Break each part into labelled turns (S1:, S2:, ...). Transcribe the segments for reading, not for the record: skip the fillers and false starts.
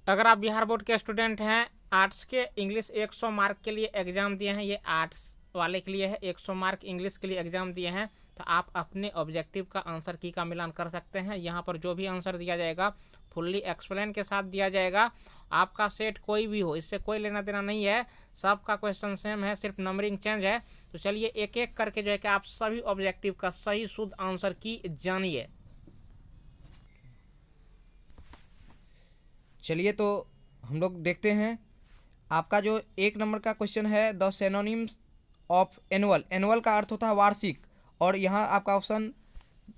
S1: अगर आप बिहार बोर्ड के स्टूडेंट हैं, आर्ट्स के इंग्लिश 100 मार्क के लिए एग्ज़ाम दिए हैं, ये आर्ट्स वाले के लिए है, 100 मार्क इंग्लिश के लिए एग्ज़ाम दिए हैं, तो आप अपने ऑब्जेक्टिव का आंसर की का मिलान कर सकते हैं। यहाँ पर जो भी आंसर दिया जाएगा फुल्ली एक्सप्लेन के साथ दिया जाएगा। आपका सेट कोई भी हो, इससे कोई लेना देना नहीं है, सबका क्वेश्चन सेम है, सिर्फ नंबरिंग चेंज है। तो चलिए एक एक करके जो है कि आप सभी ऑब्जेक्टिव का सही शुद्ध आंसर की जानिए।
S2: चलिए तो हम लोग देखते हैं। आपका जो 1 नंबर का क्वेश्चन है, the synonyms of annual. Annual का अर्थ होता है वार्षिक, और यहाँ आपका ऑप्शन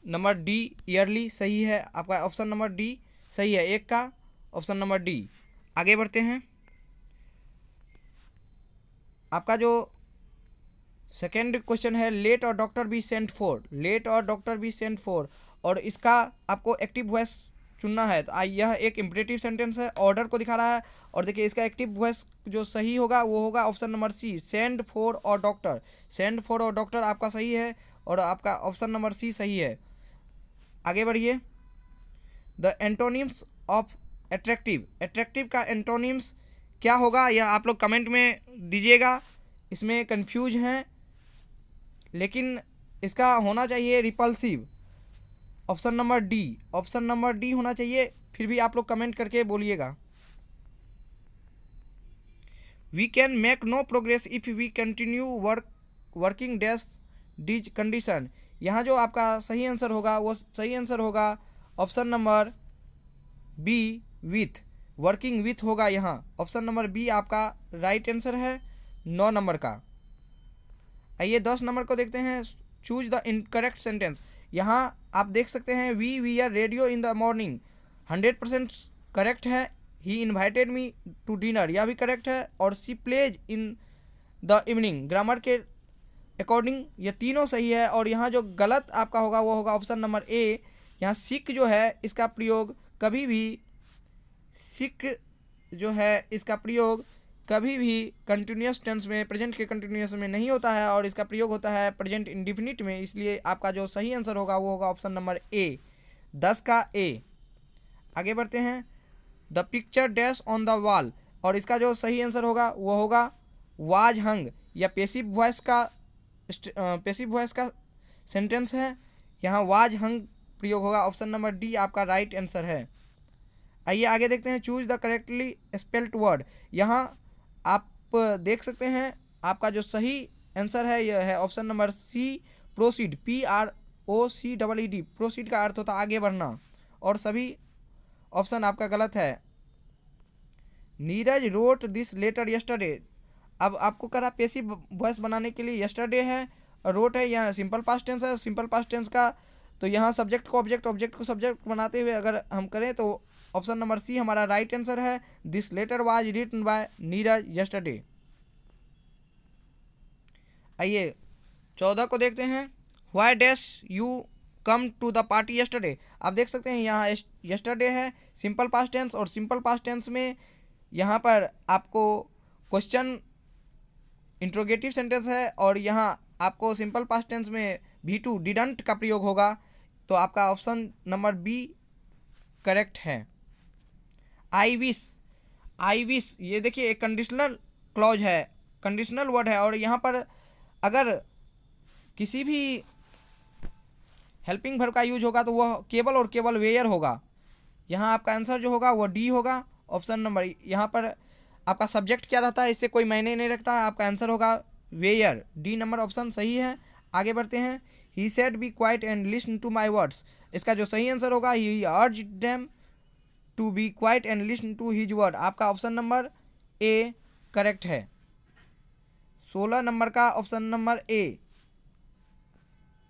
S2: नंबर डी ईयरली सही है। आपका ऑप्शन नंबर डी सही है, एक का ऑप्शन नंबर डी। आगे बढ़ते हैं। आपका जो सेकेंड क्वेश्चन है, लेट और doctor be sent for. Let और डॉक्टर बी सेंट फॉर, और इसका आपको एक्टिव वॉइस चुनना है। तो यह एक इम्परेटिव सेंटेंस है, ऑर्डर को दिखा रहा है। और देखिए इसका एक्टिव वॉइस जो सही होगा वो होगा option number C, send for और डॉक्टर। सेंड फॉर और डॉक्टर आपका सही है, और आपका ऑप्शन नंबर सी सही है। आगे बढ़िए। The antonyms of attractive. Attractive का एंटोनिम्स क्या होगा, यह आप लोग कमेंट में दीजिएगा। इसमें कंफ्यूज हैं, लेकिन इसका होना चाहिए repulsive, option number D. Option number D होना चाहिए, फिर भी आप लोग कमेंट करके बोलिएगा। We can make no progress if we continue working dash these condition. यहाँ जो आपका सही आंसर होगा वो सही आंसर होगा option number B, with. Working with होगा यहाँ, ऑप्शन नंबर बी आपका राइट आंसर है 9 नंबर का। आइए 10 नंबर को देखते हैं। Choose the incorrect sentence. यहाँ आप देख सकते हैं, we are radio in the morning 100% correct है। He invited me to dinner, यह भी करेक्ट है। और she plays in the evening, grammar के अकॉर्डिंग ये तीनों सही है। और यहाँ जो गलत आपका होगा वो होगा ऑप्शन नंबर ए। यहाँ सिक जो है इसका प्रयोग कभी भी, सिक जो है इसका प्रयोग कभी भी कंटिन्यूस टेंस में, प्रेजेंट के कंटिन्यूस में नहीं होता है, और इसका प्रयोग होता है प्रेजेंट इंडिफिनिट में। इसलिए आपका जो सही आंसर होगा वो होगा ऑप्शन नंबर ए, 10 का ए। आगे बढ़ते हैं। The picture dash on the wall, और इसका जो सही आंसर होगा वो होगा वाज हंग। या पेसिव वॉइस का सेंटेंस है, यहाँ वाज हंग प्रयोग होगा, ऑप्शन नंबर डी आपका राइट आंसर है। आइए आगे देखते हैं। Choose the correctly spelled word. यहाँ आप देख सकते हैं आपका जो सही आंसर है यह है option number C, proceed, PROCEED। Proceed का अर्थ होता है आगे बढ़ना, और सभी ऑप्शन आपका गलत है। Neeraj wrote this letter yesterday. अब आपको करा पेसिव वॉइस बनाने के लिए यस्टरडे है, और रोट है, यहाँ सिंपल पास्ट टेंस है। सिंपल पास्ट टेंस का तो यहाँ सब्जेक्ट को ऑब्जेक्ट, ऑब्जेक्ट को सब्जेक्ट बनाते हुए अगर हम करें तो ऑप्शन नंबर सी हमारा राइट आंसर है। This letter was written by Neeraj yesterday. आइए 14 को देखते हैं। Why dash you come to the party yesterday. आप देख सकते हैं यहाँ यस्टरडे है, सिंपल पास्ट टेंस, और सिंपल पास्ट टेंस में यहाँ पर आपको क्वेश्चन इंट्रोगेटिव सेंटेंस है, और यहाँ आपको सिंपल पास्ट टेंस में V2 डिडंट का प्रयोग होगा। तो आपका ऑप्शन नंबर बी करेक्ट है। आई विश ये देखिए एक कंडीशनल क्लॉज है, कंडीशनल वर्ड है, और यहाँ पर अगर किसी भी हेल्पिंग वर्ब का यूज होगा तो वह केवल और केवल वेयर होगा। यहाँ आपका आंसर जो होगा वो डी होगा, ऑप्शन नंबर। यहाँ पर आपका सब्जेक्ट क्या रहता है इससे कोई मायने नहीं रखता है, आपका आंसर होगा वेयर, डी नंबर ऑप्शन सही है। आगे बढ़ते हैं। He said be quiet and listen to my words. इसका जो सही आंसर होगा he urged them to be quiet and listen to his word. आपका ऑप्शन नंबर ए करेक्ट है। 16 नंबर का ऑप्शन नंबर ए।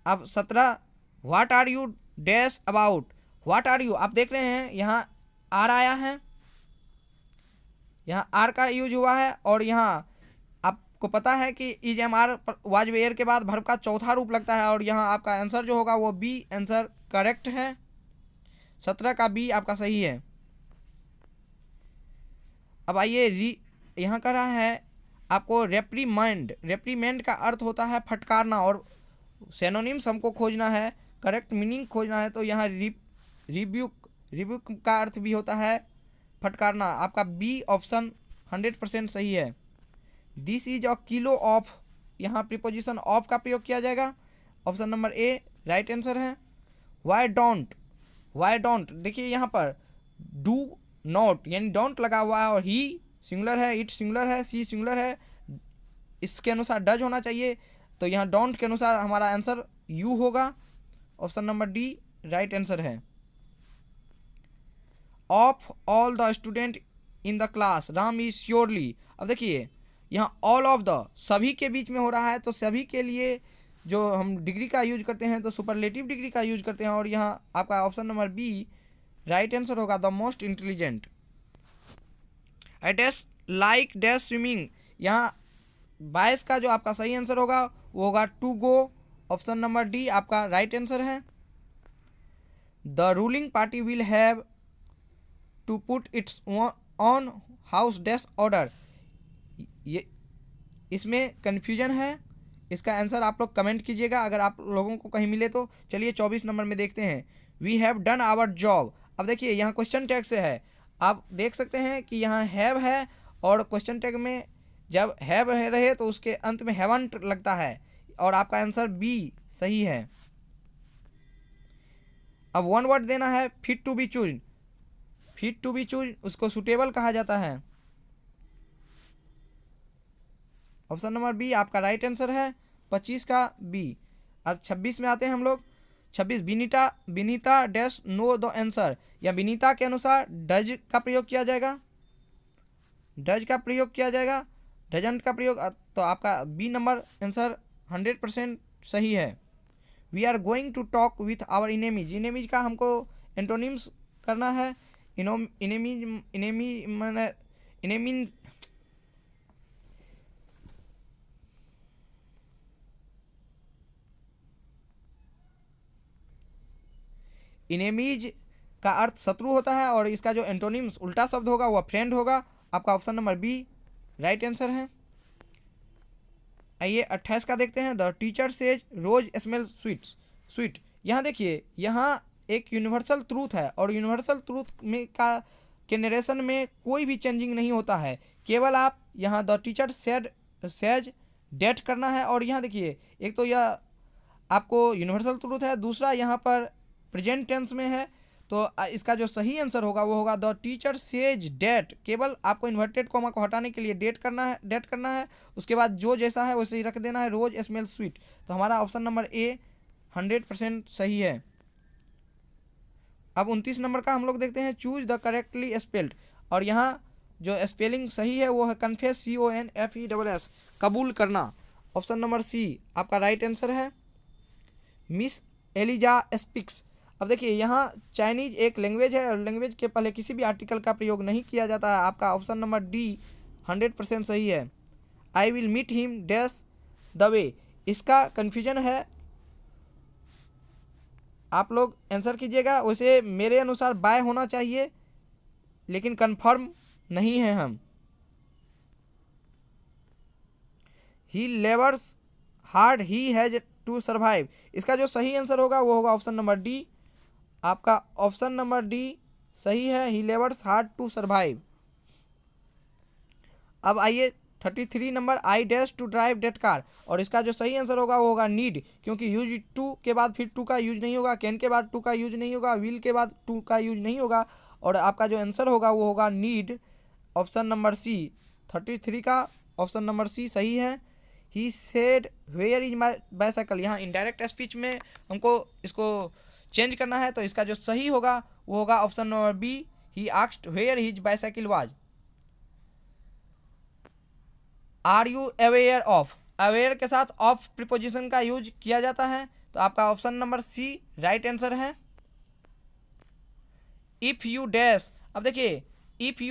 S2: अब 17, what are you dash about. What are you, आप देख रहे हैं यहाँ आर आया है, यहाँ आर का यूज हुआ है, और यहाँ आपको पता है कि is am are was were के बाद वर्ब का चौथा रूप लगता है, और यहाँ आपका आंसर जो होगा वो बी आंसर करेक्ट है। 17 का बी आपका सही है। अब आइए यहाँ कर रहा है आपको रेप्रीमेंड। रेप्रीमेंड का अर्थ होता है फटकारना, और सिनोनिम्स हमको खोजना है, करेक्ट मीनिंग खोजना है। तो यहाँ रिब्यूक का अर्थ भी होता है फटकारना, आपका बी ऑप्शन 100% सही है। This is a kilo of, यहाँ प्रीपोजिशन ऑफ का प्रयोग किया जाएगा, option number A right answer है। वाई डोंट, वाई डोंट देखिए यहाँ पर डू नॉट यानी डोंट लगा हुआ है और ही सिंगुलर है, इट सिंगुलर है, सी सिंगुलर है, इसके अनुसार डज होना चाहिए, तो यहाँ डोंट के अनुसार हमारा आंसर यू होगा, option number D right answer है। Of all the student in the class Ram is surely, अब देखिए यहाँ ऑल ऑफ द सभी के बीच में हो रहा है, तो सभी के लिए जो हम डिग्री का यूज करते हैं तो सुपरलेटिव डिग्री का यूज करते हैं, और यहाँ आपका option number B right answer होगा, the most intelligent. I dash like dash swimming, यहाँ 22 का जो आपका सही आंसर होगा वो होगा to go, option number D आपका राइट आंसर है। The ruling party will have to put its on house dash order, ये इसमें कन्फ्यूजन है, इसका आंसर आप लोग कमेंट कीजिएगा अगर आप लोगों को कहीं मिले तो। चलिए 24 नंबर में देखते हैं। We have done our job, अब देखिए यहाँ क्वेश्चन टैग से है, आप देख सकते हैं कि यहाँ हैव है और क्वेश्चन टैग में जब हैव रहे तो उसके अंत में हैवंट लगता है, और आपका आंसर बी सही है। अब वन वर्ड देना है, fit to be choose, fit to be choose उसको सुटेबल कहा जाता है, ऑप्शन नंबर बी आपका राइट आंसर है, 25 का बी। अब 26 में आते हैं हम लोग। 26 Vinita dash know the answer, या विनीता के अनुसार डज का प्रयोग किया जाएगा, डज का प्रयोग किया जाएगा, डजंट का प्रयोग, तो आपका बी नंबर आंसर 100% सही है। We are going to talk with our enemies, enemies का हमको एंटोनिम्स करना है, इनेमीज का अर्थ शत्रु होता है, और इसका जो एंटोनिम्स उल्टा शब्द होगा वह फ्रेंड होगा, आपका option number B right answer है। आइए 28 का देखते हैं। The teacher says rose smell sweet, यहाँ देखिए यहाँ एक यूनिवर्सल ट्रूथ है, और यूनिवर्सल ट्रूथ में के नरेशन में कोई भी चेंजिंग नहीं होता है, केवल आप यहाँ द टीचर सेज डेट करना है, और यहाँ देखिए एक तो यह आपको यूनिवर्सल ट्रूथ है, दूसरा यहाँ पर प्रेजेंट टेंस में है, तो इसका जो सही आंसर होगा वो होगा द टीचर सेज डेट, केवल आपको इन्वर्टेड कोमा को हटाने के लिए डेट करना है, उसके बाद जो जैसा है वैसे ही रख देना है, रोज स्मेल स्वीट, तो हमारा ऑप्शन नंबर ए 100% सही है। अब 29 नंबर का हम लोग देखते हैं, चूज द करेक्टली स्पेल्ड, और यहाँ जो स्पेलिंग सही है वो है कन्फेस, CONFESS, कबूल करना, ऑप्शन नंबर सी आपका राइट आंसर है। मिस एलिजा स्पीक्स, अब देखिए यहाँ चाइनीज एक लैंग्वेज है, और लैंग्वेज के पहले किसी भी आर्टिकल का प्रयोग नहीं किया जाता है, आपका ऑप्शन नंबर डी 100% सही है। I will meet him dash the way, इसका कन्फ्यूजन है, आप लोग आंसर कीजिएगा, वैसे मेरे अनुसार बाय होना चाहिए लेकिन कंफर्म नहीं है हम। He labours hard he has to survive, इसका जो सही आंसर होगा वो होगा ऑप्शन नंबर डी, आपका ऑप्शन नंबर डी सही है, he labours hard to survive. अब आइए 33 नंबर, I dash to drive that car, और इसका जो सही आंसर होगा वो होगा नीड, क्योंकि यूज टू के बाद फिर टू का यूज नहीं होगा, कैन के बाद टू का यूज नहीं होगा, विल के बाद टू का यूज नहीं होगा, और आपका जो आंसर होगा वो होगा नीड, ऑप्शन नंबर सी। 33 का ऑप्शन नंबर सी सही है। He said where is my bicycle, यहाँ इनडायरेक्ट स्पीच में हमको इसको चेंज करना है, तो इसका जो सही होगा वो होगा option number B, he asked where his bicycle was. Are you aware of, aware के साथ ऑफ प्रीपोजिशन का यूज किया जाता है, तो आपका option number C right answer है। इफ यू डैश, अब देखिए इफ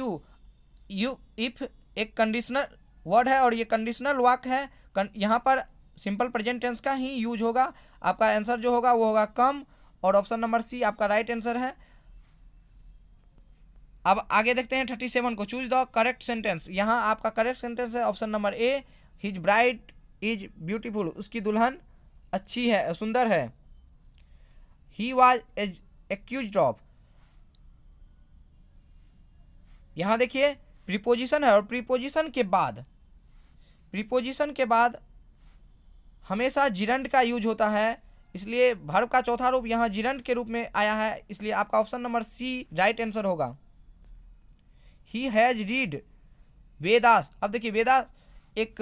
S2: इफ एक कंडीशनल वर्ड है और ये कंडीशनल वाक्य है, यहाँ पर सिंपल प्रेजेंट टेंस का ही यूज होगा, आपका आंसर जो होगा वो होगा कम, और ऑप्शन नंबर सी आपका राइट आंसर है। अब आगे देखते हैं 37 को, चूज द करेक्ट सेंटेंस, यहाँ आपका करेक्ट सेंटेंस है option number A, his bride is beautiful, उसकी दुल्हन अच्छी है, सुंदर है। ही वॉज एक्यूज्ड ऑफ, यहाँ देखिए प्रीपोजिशन है और प्रीपोजिशन के बाद हमेशा जिरंड का यूज होता है, इसलिए वर्ब का चौथा रूप यहाँ जिरंड के रूप में आया है, इसलिए आपका option number C right answer होगा। He has read Vedas. अब देखिए वेदास एक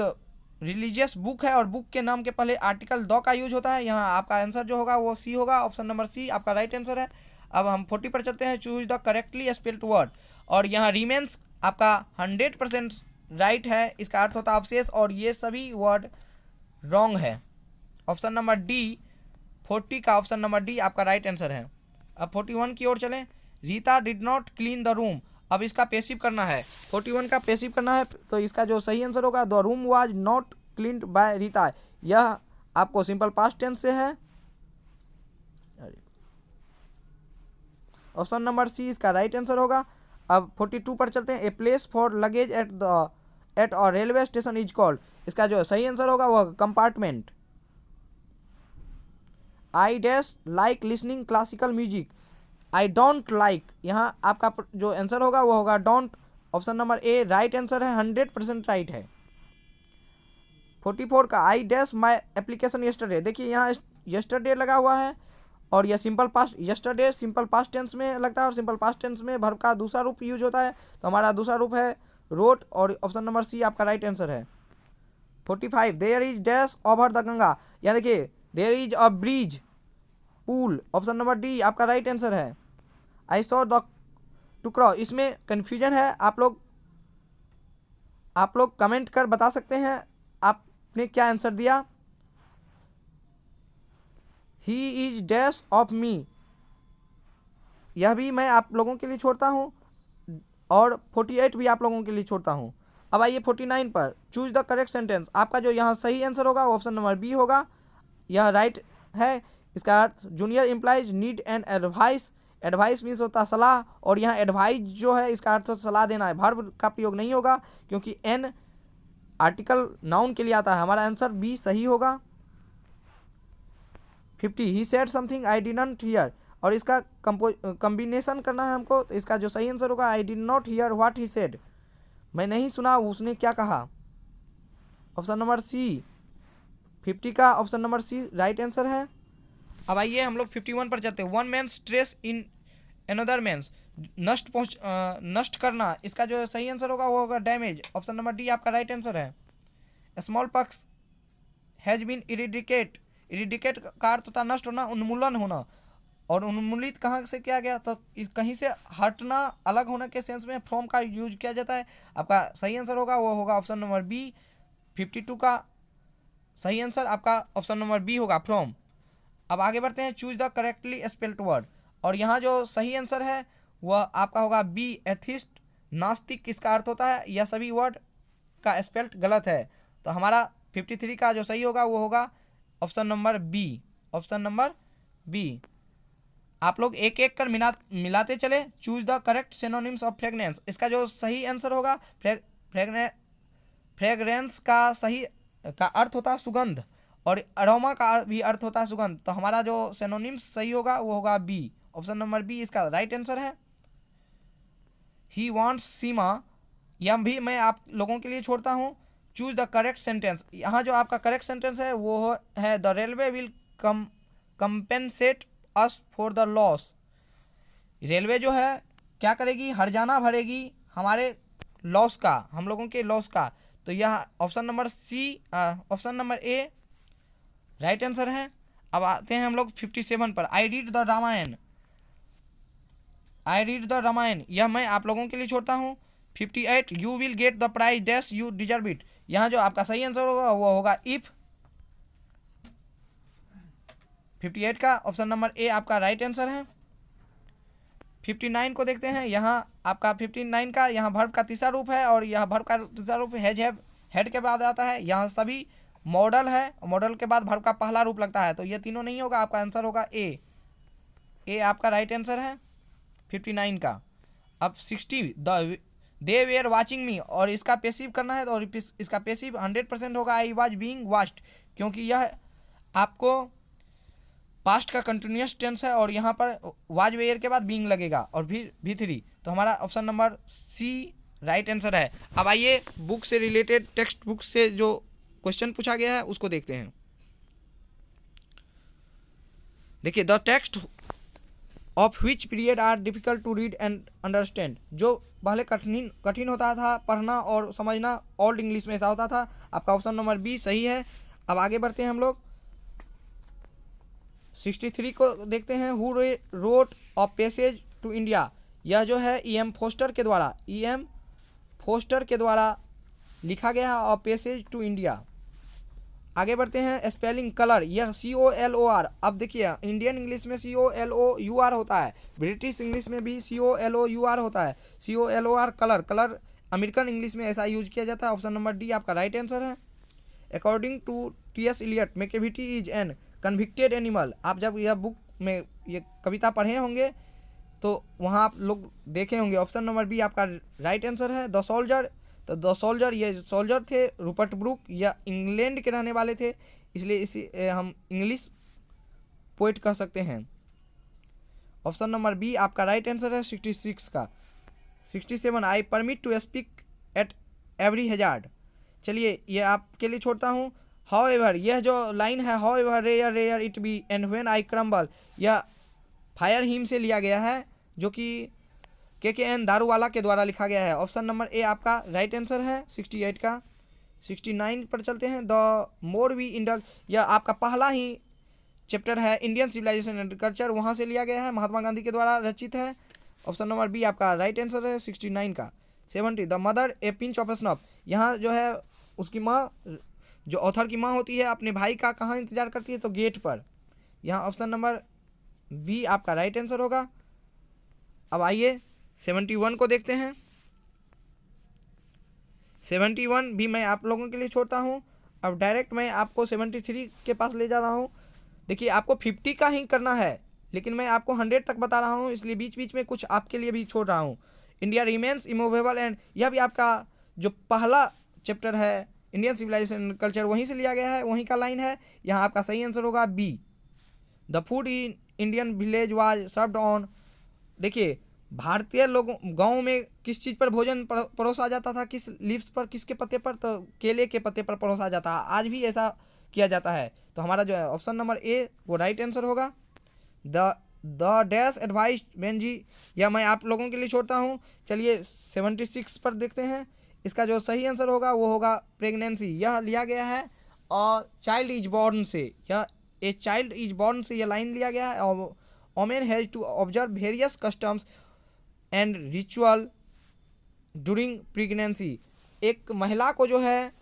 S2: रिलीजियस बुक है और बुक के नाम के पहले आर्टिकल द का यूज होता है, यहाँ आपका आंसर जो होगा वो सी होगा, ऑप्शन नंबर सी आपका राइट आंसर है। अब हम 40 पर चलते हैं, choose the correctly spelled word, और यहाँ रिमेन्स आपका 100% राइट है, इसका अर्थ होता है अवशेष, और ये सभी वर्ड रॉन्ग है। ऑप्शन नंबर डी 40 का ऑप्शन नंबर डी आपका राइट आंसर है। अब 41 की ओर चलें, Rita did not clean the room. अब इसका पैसिव करना है, 41 का पैसिव करना है, तो इसका जो सही आंसर होगा the room was not cleaned by Rita, यह आपको सिंपल पास्ट टेंस से है, ऑप्शन नंबर सी इसका राइट आंसर होगा। अब 42 पर चलते हैं, a place for luggage at a railway station is called, इसका जो सही आंसर होगा वह compartment. I dash like listening classical music, I don't like, यहाँ आपका जो आंसर होगा वो होगा don't, option number A right answer है, 100% राइट है। 44 का I dash my application yesterday, देखिए यहाँ यस्टरडे लगा हुआ है और यह simple past, yesterday simple past tense में लगता है और सिंपल पास्ट टेंस में वर्ब का दूसरा रूप यूज होता है, तो हमारा दूसरा रूप है रोट, और ऑप्शन नंबर सी आपका राइट आंसर है। 45 there is dash over the Ganga, यहाँ देखिए देयर इज अ ब्रिज पूल, ऑप्शन नंबर डी आपका राइट आंसर है। आई सॉ द टुकड़ा, इसमें कन्फ्यूजन है, आप लोग कमेंट कर बता सकते हैं आपने क्या आंसर दिया। He is dash of me, यह भी मैं आप लोगों के लिए छोड़ता हूँ, और 48 भी आप लोगों के लिए छोड़ता हूँ। अब आइए 49 पर, चूज द करेक्ट सेंटेंस, आपका जो यहाँ सही आंसर होगा ऑप्शन नंबर बी होगा, यह राइट है। इसका अर्थ junior employees need an advice, advice means होता है सलाह, और यहाँ एडवाइस जो है इसका अर्थ सलाह देना है, वर्ब का प्रयोग नहीं होगा क्योंकि एन आर्टिकल नाउन के लिए आता है, हमारा आंसर बी सही होगा। 50 he said something I didn't here, और इसका कॉम्बिनेशन करना है हमको, तो इसका जो सही आंसर होगा I did not here what he said, मैं नहीं सुना उसने क्या कहा, ऑप्शन नंबर सी 50 का option number C right answer है। अब आइए हम लोग 51 पर चलते हैं, one man stress in another man's, नष्ट करना, इसका जो सही आंसर होगा वो होगा डैमेज, ऑप्शन नंबर डी आपका राइट आंसर है। Small pox has been eradicate, eradicate का अर्थ होता नष्ट होना, उन्मूलन होना, और उन्मूलित कहाँ से किया गया, तो कहीं से हटना, अलग होने के सेंस में फ्रॉम का यूज किया जाता है, आपका सही आंसर होगा वो होगा ऑप्शन नंबर बी। 52 का सही आंसर आपका ऑप्शन नंबर बी होगा फ्रॉम। अब आगे बढ़ते हैं, choose the correctly spelled word, और यहाँ जो सही आंसर है वह आपका होगा बी एथिस्ट, नास्तिक इसका अर्थ होता है, यह सभी वर्ड का स्पेल्ड गलत है, तो हमारा 53 का जो सही होगा वो होगा option number B, option number B. आप लोग एक एक कर मिलाते चले, choose the correct synonyms of fragrance, इसका जो सही आंसर होगा फ्रेगरेंस का सही का अर्थ होता है सुगंध, और अरोमा का भी अर्थ होता है सुगंध, तो हमारा जो सिनोनिम्स सही होगा वो होगा बी, ऑप्शन नंबर बी इसका राइट आंसर है। ही वांट्स सीमा, यह भी मैं आप लोगों के लिए छोड़ता हूँ, चूज द करेक्ट सेंटेंस, यहाँ जो आपका करेक्ट सेंटेंस है वो है the railway will compensate us for the loss, railway जो है क्या करेगी, हर्जाना भरेगी हमारे लॉस का, हम लोगों के लॉस का, तो यह option number C option number A right answer है। अब आते हैं हम लोग 57 पर, I read the Ramayana, I read the Ramayana, यह मैं आप लोगों के लिए छोड़ता हूँ। 58 you will get the prize dash you deserve it, यहाँ जो आपका सही आंसर होगा वो होगा इफ। 58 का ऑप्शन नंबर ए आपका राइट आंसर है। 59 को देखते हैं, यहाँ आपका 59 का यहाँ वर्ब का तीसरा रूप है, और यह वर्ब का तीसरा रूप हैज हैव हेड के बाद आता है, यहाँ सभी मॉडल है, मॉडल के बाद वर्ब का पहला रूप लगता है, तो ये तीनों नहीं होगा, आपका आंसर होगा ए आपका राइट आंसर है 59 का। अब 60 दे वेयर वाचिंग मी, और इसका पैसिव करना है, तो इसका पैसिव 100% होगा आई वाज बीइंग वॉच्ड, क्योंकि यह आपको पास्ट का कंटिन्यूस टेंस है, और यहाँ पर वाज वेयर के बाद बीइंग लगेगा, और फिर V3 तो हमारा option number C right answer है। अब आइए बुक से रिलेटेड टेक्स्ट बुक से जो क्वेश्चन पूछा गया है उसको देखते हैं। देखिए, the text of which period are difficult to read and understand. जो पहले कठिन होता था पढ़ना और समझना, ओल्ड इंग्लिश में ऐसा होता था। आपका ऑप्शन नंबर बी सही है। अब आगे बढ़ते हैं हम लोग 63 को देखते हैं। Who wrote a passage to India. यह जो है ई एम फोस्टर के द्वारा लिखा गया है अ पैसेज टू इंडिया। आगे बढ़ते हैं स्पेलिंग कलर, यह COLOR। अब देखिए, इंडियन इंग्लिश में COLOUR होता है, ब्रिटिश इंग्लिश में भी COLOUR होता है। COLOR कलर अमेरिकन इंग्लिश में ऐसा यूज किया जाता है। ऑप्शन नंबर डी आपका राइट आंसर है। According to T.S. Eliot, Machiavelli is an convicted animal. आप जब यह बुक में ये कविता पढ़े होंगे तो वहाँ आप लोग देखे होंगे। ऑप्शन नंबर बी आपका राइट आंसर है। द सोल्जर, तो द सोल्जर ये सोल्जर थे रूपर्ट ब्रूक, या इंग्लैंड के रहने वाले थे, इसलिए इसे हम इंग्लिश पोइट कह सकते हैं। ऑप्शन नंबर बी आपका राइट आंसर है 66 का। 67 I permit to speak at every hazard. चलिए ये आपके लिए छोड़ता हूँ। हाउएवर, यह जो लाइन है however rare it be and when I crumble, यह फायर हिम से लिया गया है, जो कि KKN दारूवाला के द्वारा लिखा गया है। ऑप्शन नंबर ए आपका राइट आंसर है 68 का। 69 पर चलते हैं। द मोर वी इंडल्ज, यह आपका पहला ही चैप्टर है इंडियन सिविलाइजेशन एंड कल्चर, वहाँ से लिया गया है, महात्मा गांधी के द्वारा रचित है। ऑप्शन नंबर बी आपका राइट आंसर है 69 का। 70 the mother A pinch of snuff, यहाँ जो है उसकी माँ, जो ऑथर की माँ होती है, अपने भाई का कहाँ इंतजार करती है, तो गेट पर। यहाँ ऑप्शन नंबर बी आपका राइट आंसर होगा। अब आइए 71 को देखते हैं। 71 भी मैं आप लोगों के लिए छोड़ता हूँ। अब डायरेक्ट मैं आपको 73 के पास ले जा रहा हूँ। देखिए, आपको 50 का ही करना है, लेकिन मैं आपको 100 तक बता रहा हूँ, इसलिए बीच बीच में कुछ आपके लिए भी छोड़ रहा हूँ। इंडिया रिमेन्स इमूवेबल एंड, यह भी आपका जो पहला चैप्टर है इंडियन सिविलाइजेशन एंड कल्चर, वहीं से लिया गया है, वहीं का लाइन है। यहाँ आपका सही आंसर होगा B. The food in Indian village was served on, देखिए भारतीय लोगों गाँव में किस चीज़ पर भोजन परोसा जाता था, किस लीव्स पर, किसके पत्ते पर, तो केले के पत्ते पर परोसा जाता है। आज भी ऐसा किया जाता है। तो हमारा जो है ऑप्शन नंबर ए वो राइट आंसर होगा। द डैश एडवाइस बेंजी, यह मैं आप लोगों के लिए छोड़ता हूँ। चलिए 76 पर देखते हैं। इसका जो सही आंसर होगा वो होगा प्रेगनेंसी। यह लिया गया है और चाइल्ड इज बॉर्न से, यह ए चाइल्ड इज बॉर्न से यह लाइन लिया गया है। और women has to observe various customs and ritual during pregnancy, एक महिला को जो है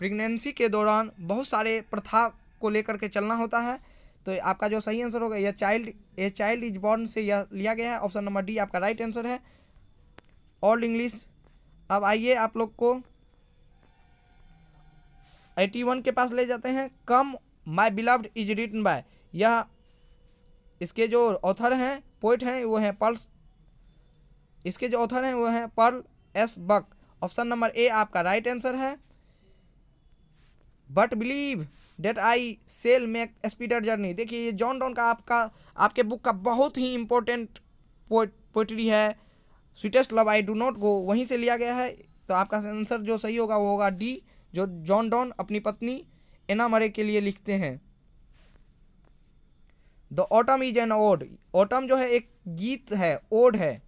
S2: प्रेगनेंसी के दौरान बहुत सारे प्रथा को लेकर के चलना होता है। तो आपका जो सही आंसर होगा, यह चाइल्ड इज बॉर्न से यह लिया गया है। ऑप्शन नंबर डी आपका राइट आंसर है, ओल्ड इंग्लिश। अब आइए आप लोग को 81 के पास ले जाते हैं। कम माई बिलव्ड इज रिटन बाय, यह इसके जो ऑथर हैं, पोइट हैं, वो हैं पर्ल, इसके जो ऑथर हैं वो हैं Pearl S Buck. Option number A आपका राइट आंसर है। But believe that I shall make speedier journey, देखिए ये जॉन डॉन का आपके बुक का बहुत ही इंपॉर्टेंट पोइट्री है। Sweetest love I do not go, वहीं से लिया गया है। तो आपका आंसर जो सही होगा वो होगा डी, जो जॉन डॉन अपनी पत्नी एना मरे के लिए लिखते हैं। The autumn is an ode, autumn जो है एक गीत है, ओड है।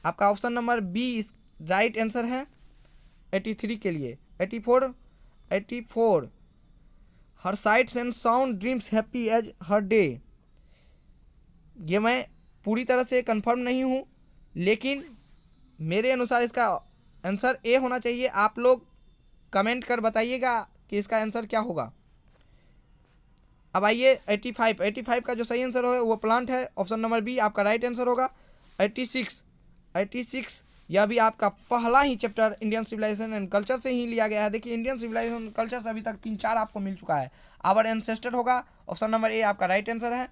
S2: आपका option number B right answer है 83 के लिए। 84 her sights and sound dreams happy as her day, ये मैं पूरी तरह से कंफर्म नहीं हूँ, लेकिन मेरे अनुसार इसका आंसर ए होना चाहिए। आप लोग कमेंट कर बताइएगा कि इसका आंसर क्या होगा। अब आइए 85 का जो सही आंसर है वो प्लांट है। ऑप्शन नंबर बी आपका राइट आंसर होगा। 86 यह भी आपका पहला ही chapter Indian civilisation and culture से ही लिया गया है। देखिए इंडियन सिविलाइजेशन कल्चर से अभी तक 3-4 आपको मिल चुका है। आवर एंसेस्टर होगा। ऑप्शन नंबर ए आपका राइट आंसर है।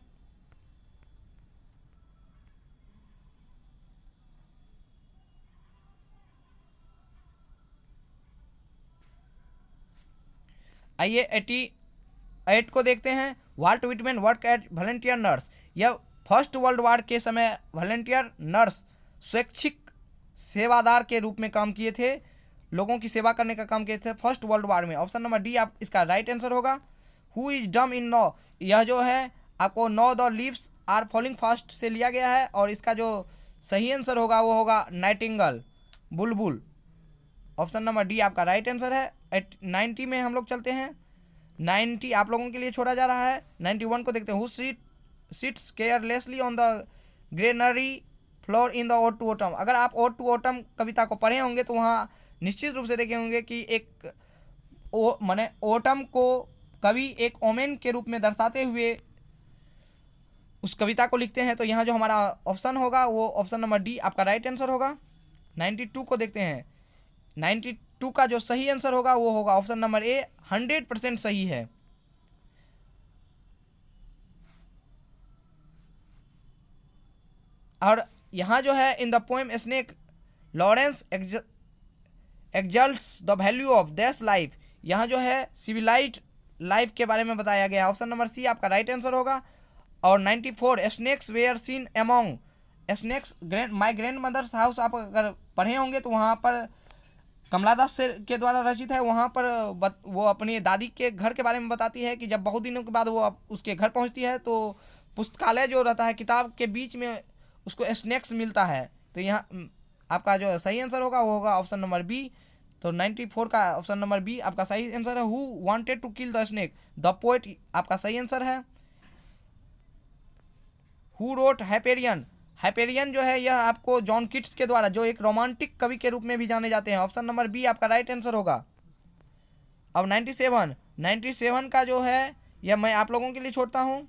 S2: आइए 88 को देखते हैं। Walt Whitman work as volunteer nurse, यह फर्स्ट वर्ल्ड वार के समय वॉलंटियर नर्स स्वैच्छिक सेवादार के रूप में काम किए थे, लोगों की सेवा करने का काम किए थे फर्स्ट वर्ल्ड वॉर में। ऑप्शन नंबर डी आप इसका राइट आंसर होगा। Who is dumb in no, यह जो है आपको know the leaves are falling fast से लिया गया है, और इसका जो सही आंसर होगा वो होगा नाइटिंगल, बुलबुल। ऑप्शन नंबर डी आपका राइट आंसर है। 90 में हम लोग चलते हैं। 90 आप लोगों के लिए छोड़ा जा रहा है। 91 को देखते हैं। Who sits carelessly on the granary floor in the ode to autumn. अगर आप ओड टू ऑटम कविता को पढ़े होंगे तो वहाँ निश्चित रूप से देखे होंगे कि एक माने ओटम को कवि एक ओमेन के रूप में दर्शाते हुए उस कविता को लिखते हैं। तो यहाँ जो हमारा ऑप्शन होगा वो ऑप्शन नंबर डी आपका राइट आंसर होगा। 92 को देखते हैं। 92 का जो सही आंसर होगा वो होगा ऑप्शन नंबर ए, 100% सही है। और यहाँ जो है in the poem snake Lawrence exalts the value of that's life, यहाँ जो है सिविलाइज्ड लाइफ के बारे में बताया गया है। ऑप्शन नंबर सी आपका राइट आंसर होगा। और 94 snakes were seen among snakes my grandmother's house, आप अगर पढ़े होंगे तो वहाँ पर कमला दास के द्वारा रचित है। वहाँ पर वो अपनी दादी के घर के बारे में बताती है कि जब बहुत दिनों के बाद वो उसके घर पहुँचती है तो पुस्तकालय जो रहता है किताब के बीच में उसको स्नैक्स मिलता है। तो यहाँ आपका जो सही आंसर होगा वो होगा ऑप्शन नंबर बी। तो 94 का ऑप्शन नंबर बी आपका सही आंसर है। Who wanted to kill the snake, the poet आपका सही आंसर है। हु रोट हाइपेरियन, हाइपेरियन जो है यह आपको जॉन किट्स के द्वारा, जो एक रोमांटिक कवि के रूप में भी जाने जाते हैं। ऑप्शन नंबर बी आपका राइट आंसर होगा। अब 97 का जो है यह मैं आप लोगों के लिए छोड़ता हूँ,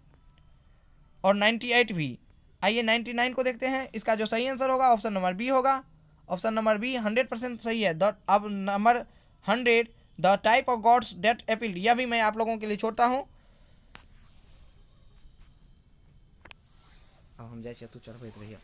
S2: और 98 भी। आइए 99 को देखते हैं। इसका जो सही आंसर होगा ऑप्शन नंबर बी होगा। ऑप्शन नंबर बी 100% सही है। अब number 100 the type of gods that appeal, यह भी मैं आप लोगों के लिए छोड़ता हूँ। अब हम जैसे तू चढ़ रही है।